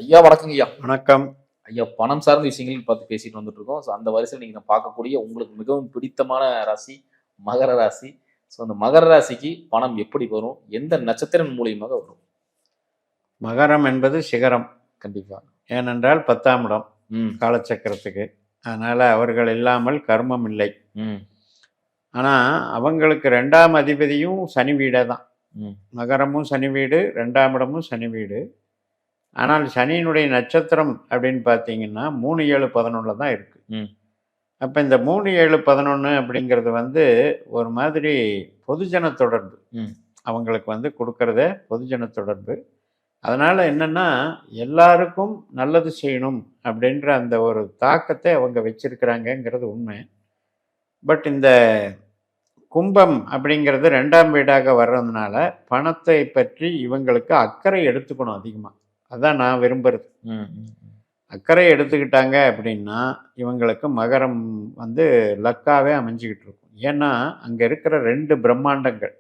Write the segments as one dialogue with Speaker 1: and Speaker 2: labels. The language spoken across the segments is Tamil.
Speaker 1: ஐயா வணக்கங்க ஐயா.
Speaker 2: வணக்கம்.
Speaker 1: ஐயா பணம் சார்ந்த விஷயங்கள் பார்த்து பேசிட்டு வந்துட்டு இருக்கோம். ஸோ அந்த வரிசையில நீங்க பார்க்கக்கூடிய உங்களுக்கு மிகவும் பிடித்தமான ராசி மகர ராசி. ஸோ அந்த மகர ராசிக்கு பணம் எப்படி வரும்? எந்த நட்சத்திரம் மூலியமாக வரும்?
Speaker 2: மகரம் என்பது சிகரம்.
Speaker 1: கண்டிப்பா.
Speaker 2: ஏனென்றால் 10ஆம் இடம்
Speaker 1: ம்.
Speaker 2: காலச்சக்கரத்துக்கு. அதனால அவர்கள் இல்லாமல் கர்மம் இல்லை.
Speaker 1: ம்.
Speaker 2: ஆனா அவங்களுக்கு 2ஆம் அதிபதியும் சனி வீடே தான்.
Speaker 1: ம்.
Speaker 2: மகரமும் சனி வீடு, 2ஆம் இடமும் சனி வீடு. ஆனால் சனியினுடைய நட்சத்திரம் அப்படின்னு பார்த்தீங்கன்னா 3, 7, 11 தான் இருக்கு.
Speaker 1: ம்.
Speaker 2: அப்போ இந்த 3, 7, 11 அப்படிங்கிறது வந்து ஒரு மாதிரி பொதுஜன தொடர்பு.
Speaker 1: ம்.
Speaker 2: அவங்களுக்கு வந்து கொடுக்கறதே பொதுஜன தொடர்பு. அதனால என்னன்னா எல்லாருக்கும் நல்லது செய்யணும் அப்படின்ற அந்த ஒரு தாக்கத்தை அவங்க வச்சிருக்கிறாங்கங்கிறது உண்மை. பட் இந்த கும்பம் அப்படிங்கிறது 2ஆம் வீடாக வர்றதுனால பணத்தை பற்றி இவங்களுக்கு அக்கறை எடுத்துக்கணும் அதிகமாக. அதான் நான் விரும்புறது.
Speaker 1: ம். ம்.
Speaker 2: அக்கறை எடுத்துக்கிட்டாங்க அப்படின்னா இவங்களுக்கு மகரம் வந்து லக்காவே அமைஞ்சிக்கிட்டு இருக்கும். ஏன்னா அங்கே இருக்கிற 2 பிரம்மாண்டங்கள்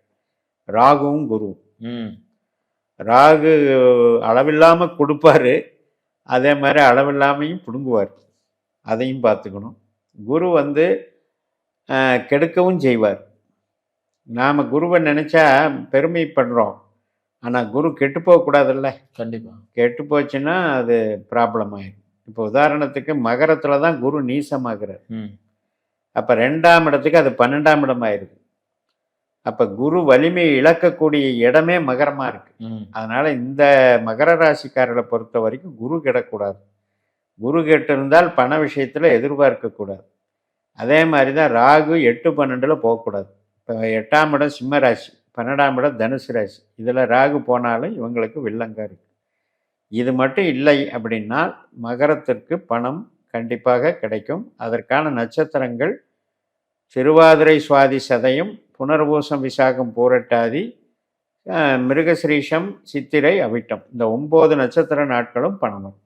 Speaker 2: ராகுவும் குருவும்.
Speaker 1: ம்.
Speaker 2: ராகு அளவில்லாமல் கொடுப்பாரு, அதே மாதிரி அளவில்லாமையும் பிடுங்குவார். அதையும் பார்த்துக்கணும். குரு வந்து கெடுக்கவும் செய்வார். நாம் குருவை நினச்சா பெருமைப்படுறோம், ஆனால் குரு கெட்டு போகக்கூடாதுல்ல.
Speaker 1: கண்டிப்பா.
Speaker 2: கெட்டு போச்சுன்னா அது ப்ராப்ளம் ஆயிடும். இப்போ உதாரணத்துக்கு மகரத்தில் தான் குரு நீசமாகிறார்.
Speaker 1: ம்.
Speaker 2: அப்போ 2ஆம் இடத்துக்கு அது 12ஆம் இடம் ஆயிடுது. அப்போ குரு வலிமையை இழக்கக்கூடிய இடமே மகரமாக இருக்கு.
Speaker 1: ம்.
Speaker 2: அதனால இந்த மகர ராசிக்காரர்களை பொறுத்த வரைக்கும் குரு கெடக்கூடாது. குரு கெட்டு இருந்தால் பண விஷயத்தில் எதிர்பார்க்கக்கூடாது. அதே மாதிரி தான் ராகு 8, 12 போகக்கூடாது. இப்போ 8ஆம் இடம் சிம்ம ராசி, 12ஆம் இடம் தனுசு ராசி, இதில் ராகு போனாலும் இவங்களுக்கு வில்லங்க இருக்கு. இது மட்டும் இல்லை அப்படின்னா மகரத்திற்கு பணம் கண்டிப்பாக கிடைக்கும். அதற்கான நட்சத்திரங்கள் திருவாதிரை, சுவாதி, சதயம், புனர்பூசம், விசாகம், பூரட்டாதி, மிருகசிரீஷம், சித்திரை, அவிட்டம், இந்த 9 நட்சத்திர நாட்களும் பணம் வரும்.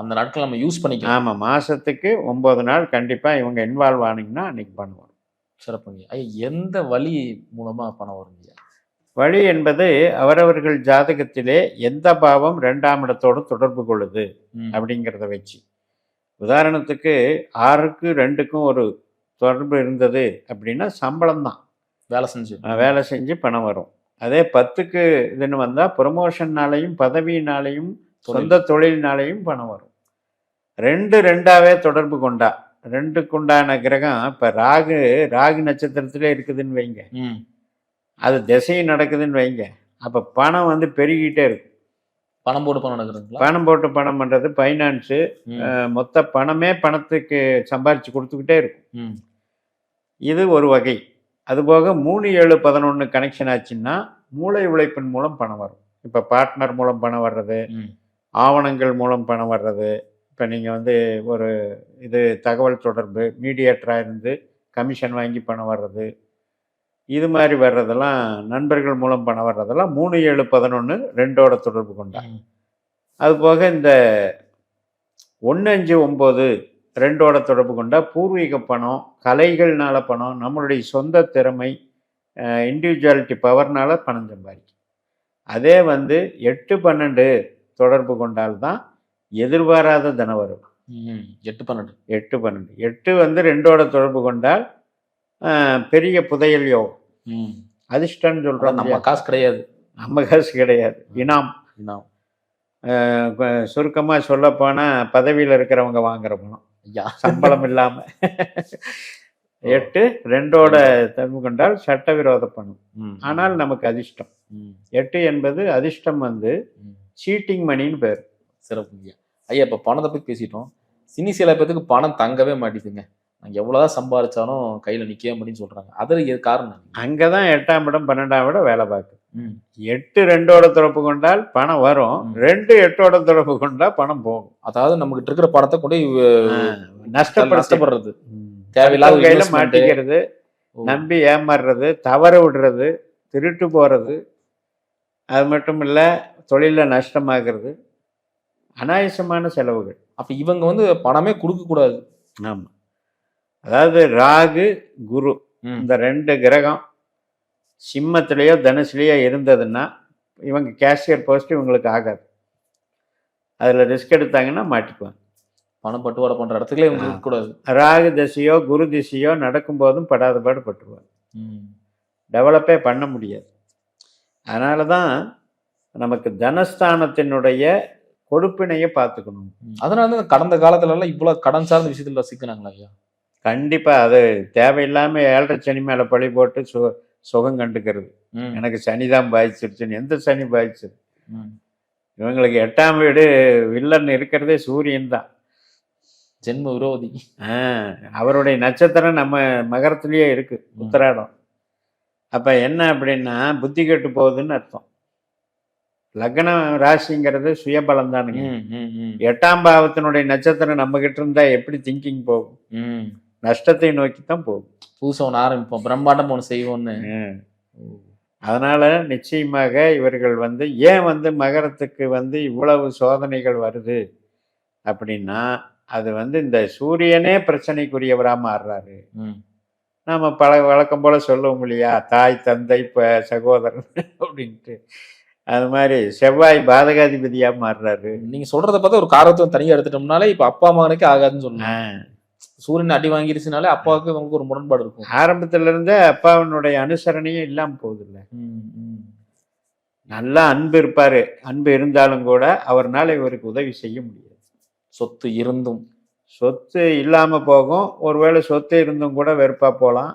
Speaker 1: அந்த நாட்கள் நம்ம யூஸ் பண்ணிக்கலாம்.
Speaker 2: ஆமாம், மாதத்துக்கு 9 நாள் கண்டிப்பாக இவங்க இன்வால்வ் ஆனீங்கன்னா அன்றைக்கி பணம் வரும்.
Speaker 1: சிறப்புங்க ஐயா. எந்த வழி மூலமாக பணம் வரும் ஐயா?
Speaker 2: வழி என்பது அவரவர்கள் ஜாதகத்திலே எந்த பாவம் 2ஆம் இடத்தோடு தொடர்பு கொள்ளுது அப்படிங்கிறத வச்சு. உதாரணத்துக்கு 6க்கு 2க்கும் ஒரு தொடர்பு இருந்தது அப்படின்னா சம்பளம் தான், வேலை செஞ்சு பணம் வரும். அதே 10க்கு இதுன்னு வந்தால் ப்ரொமோஷன்னாலையும் பதவியினாலையும் சொந்த தொழிலினாலையும் பணம் வரும். 2 2ஆவே தொடர்பு கொண்டா 2க்கு உண்டான கிரகம் இப்போ ராகு நட்சத்திரத்திலே இருக்குதுன்னு வைங்க, அது திசை நடக்குதுன்னு வைங்க, அப்போ பணம் வந்து பெருகிட்டே இருக்கும்.
Speaker 1: பணம் போட்டு பணம் நடக்குதுங்களா?
Speaker 2: பணம் போட்டு பணம் பண்ணுறது ஃபைனான்ஸு, மொத்த பணமே பணத்துக்கு சம்பாரித்து கொடுத்துக்கிட்டே இருக்கும். இது ஒரு வகை. அதுபோக 3, 7, 11 கனெக்ஷன் ஆச்சுன்னா மூளை உழைப்பின் மூலம் பணம் வரும். இப்போ பார்ட்னர் மூலம் பணம் வர்றது, ஆவணங்கள் மூலம் பணம் வர்றது. இப்போ நீங்கள் வந்து ஒரு இது தகவல் தொடர்பு மீடியேட்டராக இருந்து கமிஷன் வாங்கி பணம் வர்றது, இது மாதிரி வர்றதெல்லாம் நண்பர்கள் மூலம் பணம் வர்றதெல்லாம் 3, 7, 11 2ஓட தொடர்பு கொண்டாங்க. அதுபோக இந்த 1, 5, 9 2ஓட தொடர்பு கொண்டா பூர்வீக பணம், கலைகள்னால பணம், நம்மளுடைய சொந்த திறமை, இண்டிவிஜுவாலிட்டி பவர்னால பணம் சம்பாதிக்கும். அதே வந்து 8, 12 தொடர்பு கொண்டால்தான் எதிர்பாராத தனம் வரும்.
Speaker 1: 8, 12
Speaker 2: 8 வந்து 2ஓட தொடர்பு கொண்டால் பெரிய புதையல் யோகம், அதிர்ஷ்டம்னு சொல்கிறோம்.
Speaker 1: நம்ம காசு கிடையாது,
Speaker 2: நம்ம காசு கிடையாது, இனாம். சுருக்கமாக சொல்லப்போனால் பதவியில் இருக்கிறவங்க வாங்குற பணம், சம்பளம் இல்லாமல். 8 2ஓட தொடர்பு கொண்டால் சட்டவிரோத பணம், ஆனால் நமக்கு அதிர்ஷ்டம். 8 என்பது அதிர்ஷ்டம் வந்து சீட்டிங் மணின்னு பேர்.
Speaker 1: சிறப்பு ஐயா. இப்போ பணத்தை பற்றி பேசிட்டோம். சில பேருக்கு பணம் தங்கவே மாட்டேதுங்க. நாங்கள் எவ்வளோதான் சம்பாதிச்சாலும் கையில் நிற்கவே முடியும்னு சொல்கிறாங்க. அது காரணம்
Speaker 2: அங்கே தான் 8ஆம் இடம் 12ஆம் இடம் வேலை பார்க்குது. 8 2ஓட தொடர்பு கொண்டால் பணம் வரும், 2 8ஓட தொடர்பு கொண்டால் பணம் போகும்.
Speaker 1: அதாவது நம்மகிட்ட இருக்கிற பணத்தை கொண்டு
Speaker 2: நஷ்டப்படுறது,
Speaker 1: தேவையில்லாத
Speaker 2: கையில மாட்டிக்கிறது, நம்பி ஏமாறுறது, தவற விடுறது, திருட்டு போகிறது, அது மட்டும் இல்லை தொழிலில் நஷ்டமாகிறது, அனாவசியமான செலவுகள்.
Speaker 1: அப்போ இவங்க வந்து பணமே கொடுக்கக்கூடாது.
Speaker 2: ஆமாம், அதாவது ராகு குரு இந்த 2 கிரகம் சிம்மத்திலேயோ தனுசுலேயோ இருந்ததுன்னா இவங்க கேஷியர் போஸ்ட் இவங்களுக்கு ஆகாது. அதில் ரிஸ்க் எடுத்தாங்கன்னா மாட்டிக்குவாங்க.
Speaker 1: பணம் பட்டுவாடை பண்ற இடத்துக்குள்ளே இவங்க இருக்கக்கூடாது.
Speaker 2: ராகு திசையோ குரு திசையோ நடக்கும்போதும் படாத பாடு பட்டுருவாங்க. டெவலப்பே பண்ண முடியாது. அதனால தான் நமக்கு தனஸ்தானத்தினுடைய கொடுப்பினையை பார்த்துக்கணும்.
Speaker 1: அதனால தான் கடந்த காலத்துல எல்லாம் இவ்வளவு கடன் சார்ந்த விஷயத்துல சிக்கினாங்களா ஐயா?
Speaker 2: கண்டிப்பாக அது தேவையில்லாமல் 7.5 சனி மேலே பழி போட்டு சுகம் கண்டுக்கிறது. எனக்கு சனி தான் பாதிச்சிருச்சுன்னு. எந்த சனி பாதிச்சது? இவங்களுக்கு 8ஆம் வீடு வில்லன் இருக்கிறதே சூரியன் தான்,
Speaker 1: ஜென்ம விரோதி.
Speaker 2: அவருடைய நட்சத்திரம் நம்ம மகரத்திலேயே இருக்கு, உத்திராடம். அப்ப என்ன அப்படின்னா புத்தி கெட்டு போகுதுன்னு அர்த்தம். லக்ன ராசிங்கிறது சுயபலம் தானுங்க. 8ஆம் பாவத்தினுடைய நட்சத்திரம் நம்ம கிட்ட இருந்தா எப்படி திங்கிங் போகும்? நஷ்டத்தை நோக்கி தான் போகும்.
Speaker 1: புதுசா ஒன்று ஆரம்பிப்போம், பிரம்மாண்டம் ஒன்று செய்வோம்னு.
Speaker 2: அதனால நிச்சயமாக இவர்கள் ஏன் மகரத்துக்கு இவ்வளவு சோதனைகள் வருது அப்படின்னா, அது இந்த சூரியனே பிரச்சனைக்குரியவரா மாறுறாரு. நாம வழக்கம் போல சொல்லுவோம் இல்லையா, தாய் தந்தை சகோதரன் அப்படின்ட்டு. அது மாதிரி செவ்வாய் பாதகாதிபதியா மாறுறாரு.
Speaker 1: நீங்க சொல்றத பார்த்தா ஒரு காரத்துவம் தனியா எடுத்துட்டோம்னாலே இப்ப அப்பா மகனுக்கு ஆகாதுன்னு சொல்லலாம். சூரியன் அடி வாங்கிருச்சுனாலே அப்பாவுக்கு நமக்கு ஒரு முரண்பாடு இருக்கும்.
Speaker 2: ஆரம்பத்துல இருந்தே அப்பாவினுடைய அனுசரணையும் இல்லாம போகுது இல்ல. நல்லா அன்பு இருப்பாரு, அன்பு இருந்தாலும் கூட அவர்னால இவருக்கு உதவி செய்ய முடியாது.
Speaker 1: சொத்து இருந்தும்
Speaker 2: சொத்து இல்லாம போகும். ஒருவேளை சொத்து இருந்தும் கூட வெறுப்பா போகலாம்.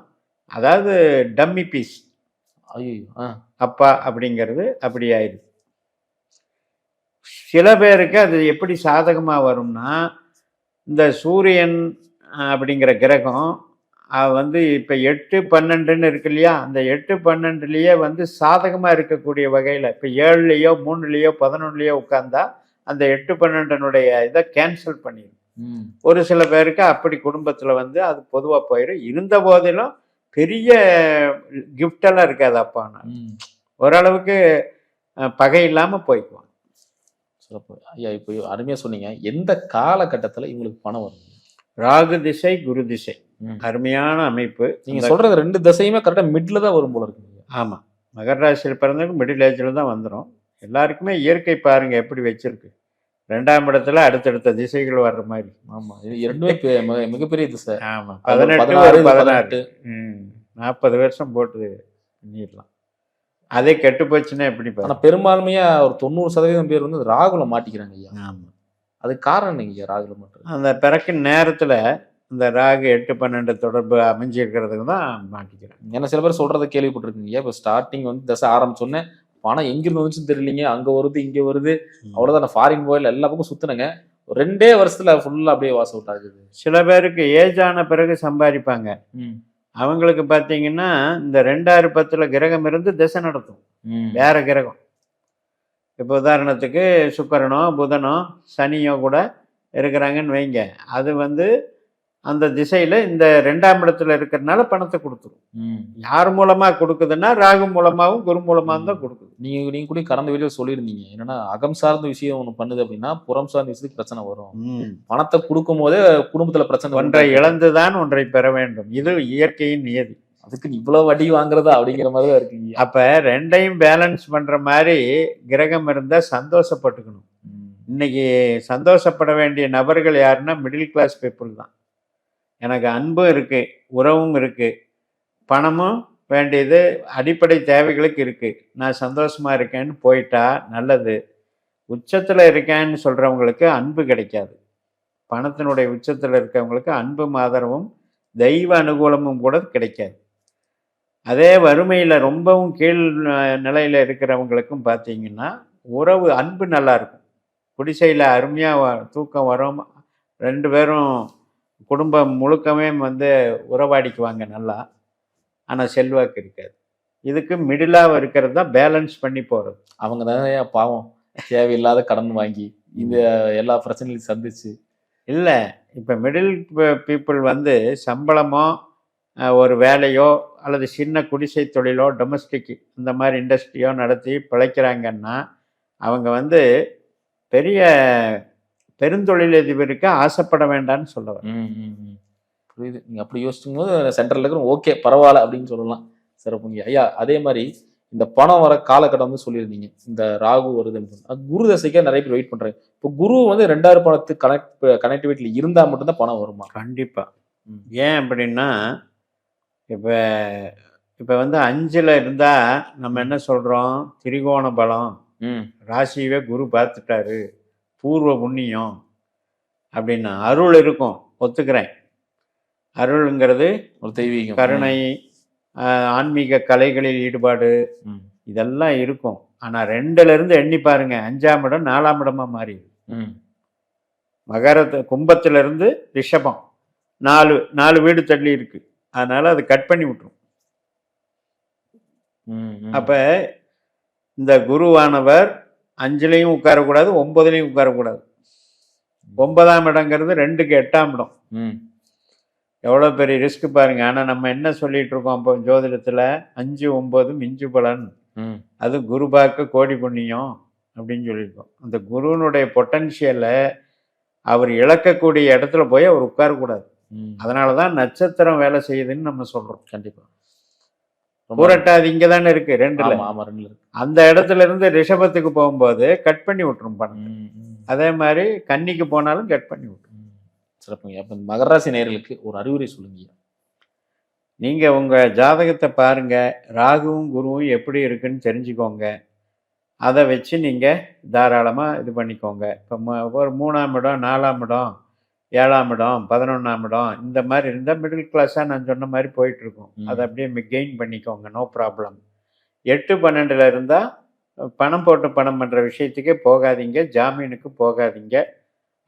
Speaker 2: அதாவது டம்மி பீஸ் அப்பா அப்படிங்கிறது அப்படி ஆயிடுது. சில பேருக்கு அது எப்படி சாதகமா வரும்னா, இந்த சூரியன் அப்படிங்கிற கிரகம் இப்ப 8, 12ன்னு இருக்கு இல்லையா, அந்த 8, 12லயே சாதகமா இருக்கக்கூடிய வகையில இப்ப 7லயோ 3லயோ 11லயோ உட்கார்ந்தா அந்த 8, 12னுடைய இதை கேன்சல் பண்ணிடும். ஒரு சில பேருக்கு அப்படி குடும்பத்துல அது பொதுவா போயிடும். இருந்த போதிலும் பெரிய கிஃப்ட் எல்லாம் இருக்காது அப்பான்னா, ஓரளவுக்கு பகை இல்லாம போய்க்குவாங்க.
Speaker 1: சிறப்பு ஐயா. இப்போ அருமையா சொன்னீங்க. எந்த காலகட்டத்துல இவங்களுக்கு பணம் வரும்?
Speaker 2: ராகு திசை குரு திசை அருமையான அமைப்பு.
Speaker 1: நீங்க சொல்றது 2 திசையுமே கரெக்டா மிட்ல தான் வரும் போல இருக்கு.
Speaker 2: ஆமா, மகர ராசியில் பிறந்தவங்க மிடில் ஏஜ்ல தான் வந்துடும். எல்லாருக்குமே இயற்கை பாருங்க எப்படி வச்சிருக்கு. 2ஆம் இடத்துல அடுத்தடுத்த திசைகள் வர்ற மாதிரி.
Speaker 1: ஆமா, இது இரண்டுமே மிகப்பெரிய திசை.
Speaker 2: ஆமா, 18 16 40 வருஷம் போட்டு பண்ணிடலாம். அதே கெட்டு போச்சுன்னா எப்படி?
Speaker 1: ஆனா பெரும்பான்மையா ஒரு 90% பேர் ராகுல மாட்டிக்கிறாங்க ஐயா.
Speaker 2: ஆமா,
Speaker 1: அது காரணம் நீங்க ராகுல மாட்டுறது.
Speaker 2: அந்த பிறக்கும் நேரத்துல இந்த ராகு 8, 12 தொடர்பு அமைஞ்சிருக்கிறதுக்கு தான் மாட்டிக்கிறேன்.
Speaker 1: ஏன்னா சில பேர் சொல்றதை கேள்விப்பட்டிருக்கீங்க. இப்போ ஸ்டார்டிங் தசை ஆரம்பிச்சோன்னே பணம் எங்கிருந்து வந்துச்சுன்னு தெரியலீங்க, அங்க வருது இங்க வருது, அவ்வளவுதான். நான் ஃபாரின் போயில எல்லா பக்கம் சுத்துனங்க, 2 வருஷத்துல ஃபுல்லா அப்படியே வாஸ் அவுட் ஆகுது.
Speaker 2: சில பேருக்கு ஏஜ் ஆன பிறகு சம்பாதிப்பாங்க. அவங்களுக்கு பாத்தீங்கன்னா இந்த 2010 கிரகம் இருந்து திசை நடத்தும், வேற கிரகம். இப்போ உதாரணத்துக்கு சுக்கிரனோ புதனோ சனியோ கூட இருக்கிறாங்கன்னு வைங்க, அது அந்த திசையில இந்த 2ஆம் இடத்துல இருக்கிறதுனால பணத்தை கொடுத்துரும். யார் மூலமா கொடுக்குதுன்னா ராகு மூலமாவும் குரு மூலமாவும் தான் கொடுக்குது.
Speaker 1: நீங்க கூட கடந்த வீடியோ சொல்லியிருந்தீங்க, என்னன்னா அகம் சார்ந்த விஷயம் ஒண்ணு பண்ணுது அப்படின்னா புறம் சார்ந்த விஷயத்துக்கு பிரச்சனை வரும். பணத்தை கொடுக்கும் போதே குடும்பத்துல பிரச்சனை.
Speaker 2: ஒன்றை இழந்துதான் ஒன்றை பெற வேண்டும், இது இயற்கையின் நியதி.
Speaker 1: அதுக்கு இவ்வளவு வட்டி வாங்குறதா அப்படிங்கிற மாதிரிதான் இருக்குங்க.
Speaker 2: அப்ப 2ஐயும் பேலன்ஸ் பண்ற மாதிரி கிரகம் இருந்தா சந்தோஷப்பட்டுக்கணும். இன்னைக்கு சந்தோஷப்பட வேண்டிய நபர்கள் யாருன்னா மிடில் கிளாஸ் பீப்புள் தான். எனக்கு அன்பும் இருக்கு, உறவும் இருக்கு, பணமும் வேண்டியது அடிப்படை தேவைகளுக்கு இருக்கு, நான் சந்தோஷமா இருக்கேன்னு போயிட்டா நல்லது. உச்சத்துல இருக்கேன்னு சொல்றவங்களுக்கு அன்பு கிடைக்காது. பணத்தினுடைய உச்சத்துல இருக்கவங்களுக்கு அன்பும் ஆதரவும் தெய்வ அனுகூலமும் கூட கிடைக்காது. அதே வறுமையில ரொம்பவும் கீழ் நிலையில இருக்கிறவங்களுக்கும் பார்த்தீங்கன்னா உறவு அன்பு நல்லா இருக்கும். குடிசையில் அருமையாக தூக்கம் வரும், 2 பேரும் குடும்பம் முழுக்கமே உறவாடிக்குவாங்க நல்லா. ஆனால் செல்வாக்கு இருக்காது. இதுக்கு மிடிலாக இருக்கிறது தான் பேலன்ஸ் பண்ணி போகிறது.
Speaker 1: அவங்க தான் பாவம் தேவையில்லாத கடன் வாங்கி இந்த எல்லா பிரச்சனையும் சந்திச்சு.
Speaker 2: இல்லை, இப்போ மிடில் பீப்புள் சம்பளமோ ஒரு வேலையோ அல்லது சின்ன குடிசை தொழிலோ டொமஸ்டிக் இந்த மாதிரி இண்டஸ்ட்ரியோ நடத்தி பிழைக்கிறாங்கன்னா அவங்க பெரிய பெருந்தொழிலதிபருக்கு ஆசைப்பட வேண்டாம்னு சொல்லுவாங்க.
Speaker 1: புரியுது. நீங்க அப்படி யோசிக்கும் போது சென்ட்ரல் இருக்கிற ஓகே பரவாயில்ல அப்படின்னு சொல்லலாம். சிறப்புங்க ஐயா. அதே மாதிரி இந்த பணம் வர காலகட்டம் வந்து சொல்லியிருந்தீங்க, இந்த ராகு வருது அப்படின்னு. குரு தசைக்கே நிறைய பேர் வெயிட் பண்றாங்க. இப்போ குரு வந்து 2வது பணத்துக்கு கனெக்டிவிட்டியில இருந்தா மட்டும்தான் பணம் வருமா?
Speaker 2: கண்டிப்பா.
Speaker 1: ம்.
Speaker 2: ஏன் அப்படின்னா இப்போ இப்போ வந்து 5ல் இருந்தா நம்ம என்ன சொல்றோம்? திரிகோண பலம்,
Speaker 1: ம்.
Speaker 2: ராசியவே குரு பார்த்துட்டாரு, பூர்வ புண்ணியம் அப்படின்னா அருள் இருக்கும், ஒத்துக்கிறேன். அருளுங்கிறது
Speaker 1: ஒரு தெய்வீகம்.
Speaker 2: கருணை, ஆன்மீக கலைகளில் ஈடுபாடு
Speaker 1: ம்.
Speaker 2: இதெல்லாம் இருக்கும். ஆனால் 2ல இருந்து எண்ணி பாருங்க, 5ஆம் இடம் 4ஆம் இடமா மாறிடுது.
Speaker 1: ம்.
Speaker 2: கும்பத்திலிருந்து ரிஷபம் 4 வீடு தள்ளி இருக்கு. அதனால அது கட் பண்ணி விட்டுரும்.
Speaker 1: ம். ம்.
Speaker 2: அப்ப இந்த குருவானவர் 5லையும் உட்காரக்கூடாது, 9லையும் உட்காரக்கூடாது. 9ஆம் இடங்கிறது 2க்கு 8ஆம் இடம்.
Speaker 1: ம்.
Speaker 2: எவ்வளோ பெரிய ரிஸ்க் பாருங்க. ஆனால் நம்ம என்ன சொல்லிட்டு இருக்கோம் அப்போ ஜோதிடத்தில்? 5, 9 மிஞ்சு பலன்,
Speaker 1: ம்.
Speaker 2: அது குரு பார்க்க கோடி புண்ணியம் அப்படின்னு சொல்லியிருக்கோம். அந்த குருவினுடைய பொட்டன்ஷியலை அவர் இழக்கக்கூடிய இடத்துல போய் அவர் உட்காரக்கூடாது.
Speaker 1: ம்.
Speaker 2: அதனால தான் நட்சத்திரம் வேலை செய்யுதுன்னு நம்ம சொல்றோம்.
Speaker 1: கண்டிப்பா.
Speaker 2: பூரட்டாதி இங்கே தானே இருக்கு 2ல்.
Speaker 1: ஆமா, ஆமா, 2ல இருக்கு.
Speaker 2: அந்த இடத்துல இருந்து ரிஷபத்துக்கு போகும்போது கட் பண்ணி விட்டுரும் பணம்.
Speaker 1: ம். ம்.
Speaker 2: அதே மாதிரி கன்னிக்கு போனாலும் கட் பண்ணி விட்டுரும்.
Speaker 1: ம். சிறப்புங்க. அப்ப இந்த மகர ராசி நேயர்களுக்கு ஒரு அறிவுரை சொல்லுங்க.
Speaker 2: நீங்கள் உங்கள் ஜாதகத்தை பாருங்க, ராகுவும் குருவும் எப்படி இருக்குன்னு தெரிஞ்சுக்கோங்க. அதை வச்சு நீங்கள் தாராளமாக இது பண்ணிக்கோங்க. இப்போ ஒரு 3ஆம் இடம், 4ஆம் இடம், 7ஆம் இடம், 11ஆம் இடம் இந்த மாதிரி இருந்தால் மிடில் கிளாஸாக நான் சொன்ன மாதிரி போயிட்டுருக்கும். அதை அப்படியே கெயின் பண்ணிக்கோங்க, நோ ப்ராப்ளம். 8, 12ல் இருந்தால் பணம் போட்டு பணம் பண்ணுற விஷயத்துக்கே போகாதீங்க, ஜாமீனுக்கு போகாதீங்க.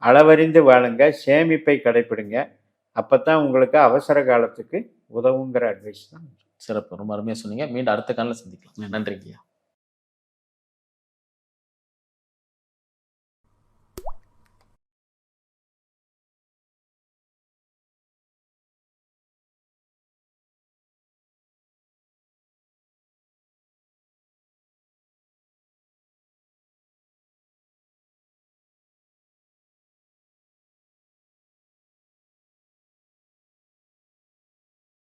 Speaker 2: அளவறிந்து வாழுங்க, சேமிப்பை கடைப்பிடுங்க. அப்போ தான் உங்களுக்கு அவசர காலத்துக்கு உதவுங்கிற அட்வைஸ் தான்.
Speaker 1: சிறப்பு. ரொம்ப அருமையா சொன்னீங்க. மீண்டும் அடுத்த காலையில் சந்திக்கலாம். நன்றிங்கய்யா.